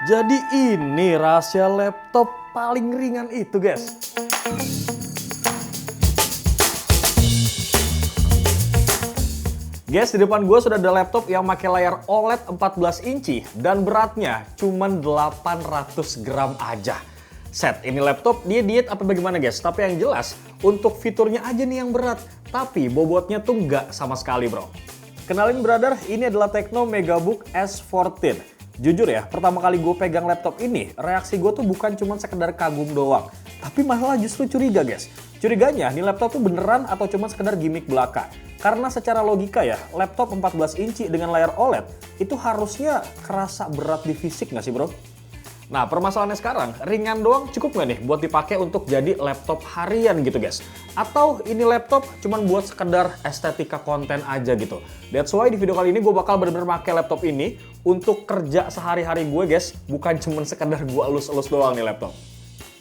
Jadi ini rahasia laptop paling ringan itu, guys. Guys, di depan gue sudah ada laptop yang pakai layar OLED 14 inci dan beratnya cuma 800 gram aja. Set, ini laptop dia diet apa bagaimana guys? Tapi yang jelas, untuk fiturnya aja nih yang berat. Tapi bobotnya tuh nggak sama sekali bro. Kenalin brother, ini adalah Tecno Megabook S14. Jujur ya, pertama kali gue pegang laptop ini, reaksi gue tuh bukan cuma sekedar kagum doang. Tapi malah justru curiga guys. Curiganya, nih laptop tuh beneran atau cuma sekedar gimmick belaka. Karena secara logika ya, laptop 14 inci dengan layar OLED, itu harusnya kerasa berat di fisik nggak sih bro? Nah, permasalahannya sekarang, ringan doang cukup nggak nih buat dipakai untuk jadi laptop harian gitu guys? Atau ini laptop cuman buat sekedar estetika konten aja gitu? That's why di video kali ini gue bakal bener-bener pakai laptop ini untuk kerja sehari-hari gue guys, bukan cuman sekedar gue elus-elus doang nih laptop.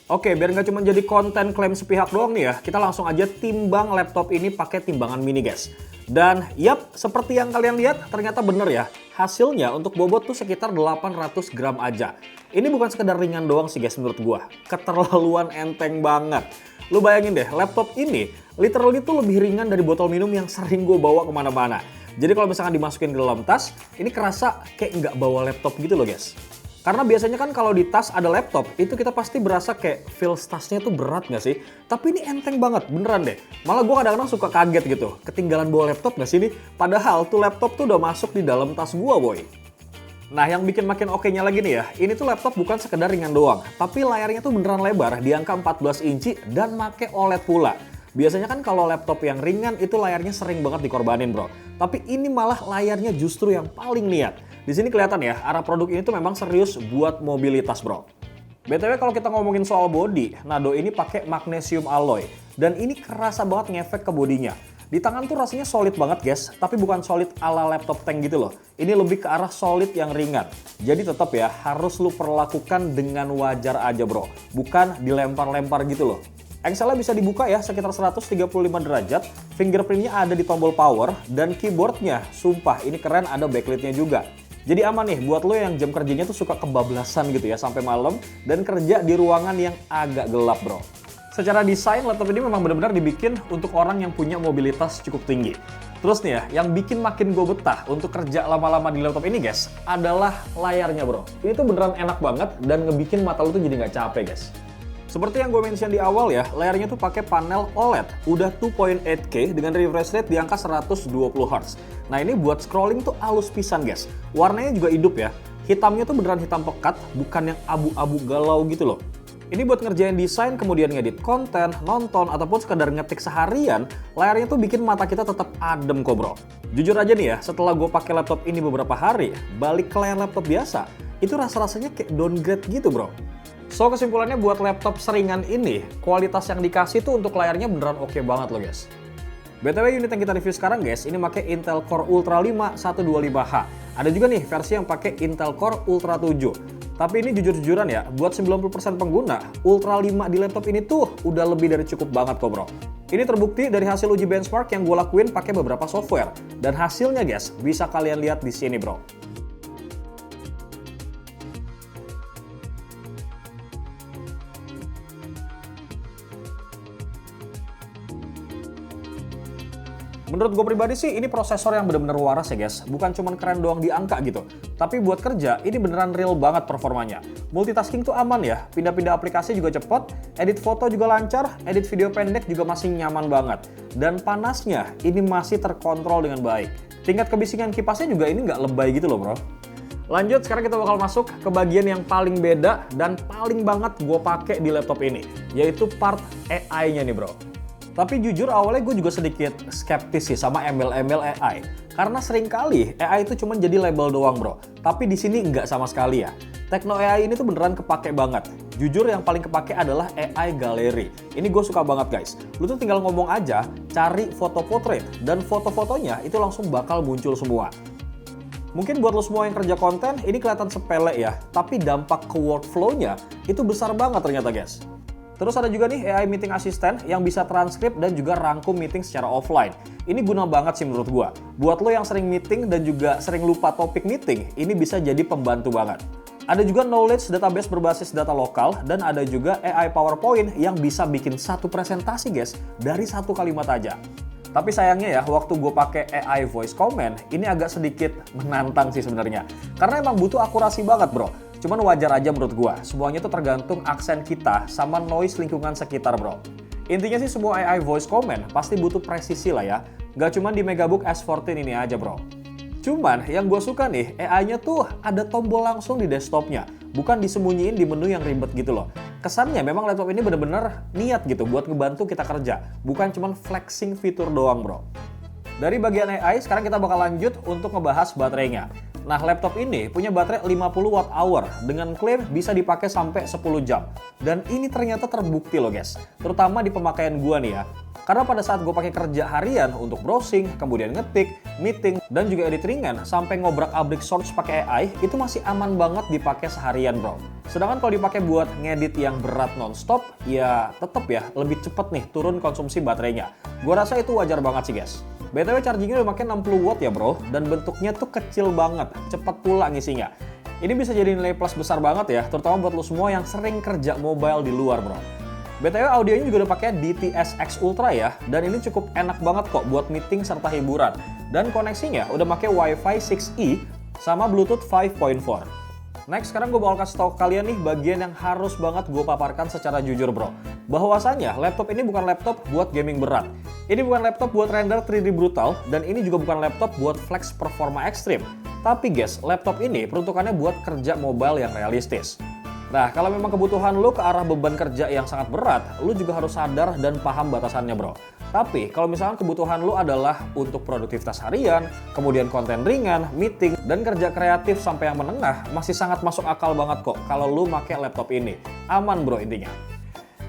Oke, biar nggak cuma jadi konten klaim sepihak doang nih ya, kita langsung aja timbang laptop ini pakai timbangan mini guys. Dan yap, seperti yang kalian lihat, ternyata bener ya. Hasilnya untuk bobot tuh sekitar 800 gram aja. Ini bukan sekedar ringan doang sih guys menurut gua. Keterlaluan enteng banget. Lu bayangin deh, laptop ini literally tuh lebih ringan dari botol minum yang sering gue bawa kemana-mana. Jadi kalau misalkan dimasukin ke dalam tas, ini kerasa kayak nggak bawa laptop gitu loh guys. Karena biasanya kan kalau di tas ada laptop, itu kita pasti berasa kayak feel tasnya tuh berat nggak sih? Tapi ini enteng banget, beneran deh. Malah gue kadang-kadang suka kaget gitu, ketinggalan bawa laptop nggak sih nih? Padahal tuh laptop tuh udah masuk di dalam tas gue boy. Nah yang bikin makin oke-nya lagi nih ya, ini tuh laptop bukan sekedar ringan doang, tapi layarnya tuh beneran lebar di angka 14 inci dan make OLED pula. Biasanya kan kalau laptop yang ringan itu layarnya sering banget dikorbanin bro. Tapi ini malah layarnya justru yang paling niat. Di sini kelihatan ya, arah produk ini tuh memang serius buat mobilitas bro. BTW kalau kita ngomongin soal body, Nado ini pakai magnesium alloy. Dan ini kerasa banget ngefek ke bodinya. Di tangan tuh rasanya solid banget guys, tapi bukan solid ala laptop tank gitu loh. Ini lebih ke arah solid yang ringan. Jadi tetap ya, harus lu perlakukan dengan wajar aja bro. Bukan dilempar-lempar gitu loh. Excelnya bisa dibuka ya sekitar 135 derajat, fingerprintnya ada di tombol power, dan keyboardnya, sumpah ini keren ada backlightnya juga. Jadi aman nih buat lo yang jam kerjanya tuh suka kebablasan gitu ya sampai malam dan kerja di ruangan yang agak gelap bro. Secara desain laptop ini memang benar-benar dibikin untuk orang yang punya mobilitas cukup tinggi. Terus nih ya, yang bikin makin gue betah untuk kerja lama-lama di laptop ini guys, adalah layarnya bro. Ini tuh beneran enak banget dan ngebikin mata lo tuh jadi nggak capek guys. Seperti yang gue mention di awal ya, layarnya tuh pakai panel OLED, udah 2.8K dengan refresh rate di angka 120 Hz. Nah ini buat scrolling tuh halus pisan guys. Warnanya juga hidup ya. Hitamnya tuh beneran hitam pekat, bukan yang abu-abu galau gitu loh. Ini buat ngerjain desain, kemudian ngedit konten, nonton, ataupun sekedar ngetik seharian, layarnya tuh bikin mata kita tetap adem kok bro. Jujur aja nih ya, setelah gue pakai laptop ini beberapa hari, balik ke layar laptop biasa, itu rasa-rasanya kayak downgrade gitu bro. So kesimpulannya buat laptop seringan ini, kualitas yang dikasih tuh untuk layarnya beneran oke banget loh guys. BTW unit yang kita review sekarang guys, ini pakai Intel Core Ultra 5 125H. Ada juga nih versi yang pakai Intel Core Ultra 7. Tapi ini jujur-jujuran ya, buat 90% pengguna, Ultra 5 di laptop ini tuh udah lebih dari cukup banget kok bro. Ini terbukti dari hasil uji benchmark yang gue lakuin pakai beberapa software. Dan hasilnya guys, bisa kalian lihat di sini bro. Menurut gue pribadi sih ini prosesor yang bener-bener waras ya guys. Bukan cuma keren doang di angka gitu. Tapi buat kerja ini beneran real banget performanya. Multitasking tuh aman ya. Pindah-pindah aplikasi juga cepet. Edit foto juga lancar. Edit video pendek juga masih nyaman banget. Dan panasnya ini masih terkontrol dengan baik. Tingkat kebisingan kipasnya juga ini nggak lebay gitu loh bro. Lanjut, sekarang kita bakal masuk ke bagian yang paling beda dan paling banget gue pakai di laptop ini. Yaitu part AI-nya nih bro. Tapi jujur awalnya gue juga sedikit skeptis sih sama ML-ML AI. Karena seringkali AI itu cuma jadi label doang bro. Tapi di sini nggak sama sekali ya. Tecno AI ini tuh beneran kepake banget. Jujur yang paling kepake adalah AI Gallery. Ini gue suka banget guys. Lu tuh tinggal ngomong aja, cari foto portrait. Dan foto-fotonya itu langsung bakal muncul semua. Mungkin buat lo semua yang kerja konten, ini kelihatan sepele ya. Tapi dampak ke workflow-nya itu besar banget ternyata guys. Terus ada juga nih AI Meeting Assistant yang bisa transkrip dan juga rangkum meeting secara offline. Ini guna banget sih menurut gua. Buat lo yang sering meeting dan juga sering lupa topik meeting, ini bisa jadi pembantu banget. Ada juga knowledge database berbasis data lokal, dan ada juga AI PowerPoint yang bisa bikin satu presentasi guys dari satu kalimat aja. Tapi sayangnya ya, waktu gue pakai AI voice comment, ini agak sedikit menantang sih sebenarnya. Karena emang butuh akurasi banget bro. Cuman wajar aja menurut gue, semuanya tuh tergantung aksen kita sama noise lingkungan sekitar bro. Intinya sih semua AI voice comment pasti butuh presisi lah ya. Gak cuma di MegaBook S14 ini aja bro. Cuman yang gue suka nih, AI-nya tuh ada tombol langsung di desktopnya, bukan disembunyiin di menu yang ribet gitu loh. Kesannya memang laptop ini bener-bener niat gitu buat ngebantu kita kerja, bukan cuman flexing fitur doang bro. Dari bagian AI, sekarang kita bakal lanjut untuk ngebahas baterainya. Nah, laptop ini punya baterai 50 Wh dengan klaim bisa dipakai sampai 10 jam. Dan ini ternyata terbukti loh guys, terutama di pemakaian gua nih ya. Karena pada saat gue pakai kerja harian untuk browsing, kemudian ngetik, meeting, dan juga edit ringan, sampai ngobrak-abrik source pakai AI, itu masih aman banget dipakai seharian bro. Sedangkan kalau dipakai buat ngedit yang berat non-stop, ya tetep ya lebih cepet nih turun konsumsi baterainya. Gue rasa itu wajar banget sih guys. BTW chargingnya udah pakai 60 watt ya bro, dan bentuknya tuh kecil banget, cepet pula ngisinya. Ini bisa jadi nilai plus besar banget ya, terutama buat lo semua yang sering kerja mobile di luar bro. BTW audionya juga udah pakai DTS-X Ultra ya, dan ini cukup enak banget kok buat meeting serta hiburan. Dan koneksinya udah pakai Wi-Fi 6E sama Bluetooth 5.4. Next, sekarang gue bakal kasih tau kalian nih bagian yang harus banget gue paparkan secara jujur bro. Bahwasanya laptop ini bukan laptop buat gaming berat. Ini bukan laptop buat render 3D brutal, dan ini juga bukan laptop buat flex performa ekstrim. Tapi guys, laptop ini peruntukannya buat kerja mobile yang realistis. Nah, kalau memang kebutuhan lu ke arah beban kerja yang sangat berat, lu juga harus sadar dan paham batasannya bro. Tapi, kalau misalkan kebutuhan lu adalah untuk produktivitas harian, kemudian konten ringan, meeting, dan kerja kreatif sampai yang menengah, masih sangat masuk akal banget kok kalau lu pakai laptop ini. Aman bro intinya.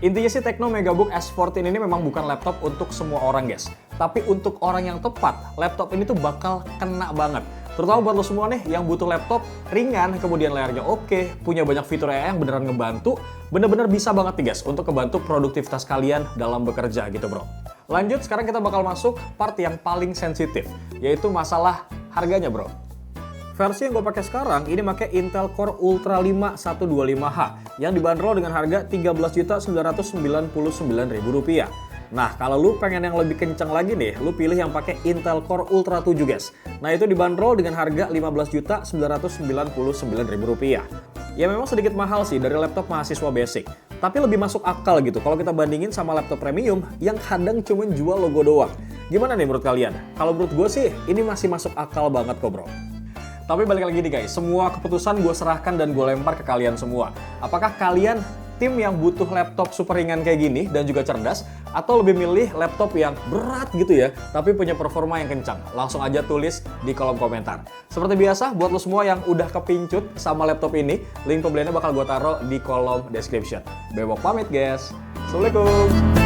Intinya sih Tecno MegaBook S14 ini memang bukan laptop untuk semua orang guys. Tapi untuk orang yang tepat, laptop ini tuh bakal kena banget. Terutama buat lo semua nih yang butuh laptop ringan, kemudian layarnya oke, punya banyak fitur AI yang beneran ngebantu, bener-bener bisa banget nih guys untuk ngebantu produktivitas kalian dalam bekerja gitu bro. Lanjut, sekarang kita bakal masuk part yang paling sensitif, yaitu masalah harganya bro. Versi yang gue pakai sekarang ini pakai Intel Core Ultra 5 125H yang dibanderol dengan harga Rp13.999.000. Nah, kalau lu pengen yang lebih kencang lagi nih, lu pilih yang pakai Intel Core Ultra 7 guys. Nah, itu dibanderol dengan harga Rp15.999.000. Ya memang sedikit mahal sih dari laptop mahasiswa basic, tapi lebih masuk akal gitu kalau kita bandingin sama laptop premium yang kadang cuma jual logo doang. Gimana nih menurut kalian? Kalau menurut gue sih, ini masih masuk akal banget kok bro. Tapi balik lagi nih guys, semua keputusan gue serahkan dan gue lempar ke kalian semua. Apakah kalian tim yang butuh laptop super ringan kayak gini dan juga cerdas, atau lebih milih laptop yang berat gitu ya, tapi punya performa yang kencang? Langsung aja tulis di kolom komentar. Seperti biasa, buat lo semua yang udah kepincut sama laptop ini, link pembeliannya bakal gue taruh di kolom description. Bebok pamit guys. Assalamualaikum.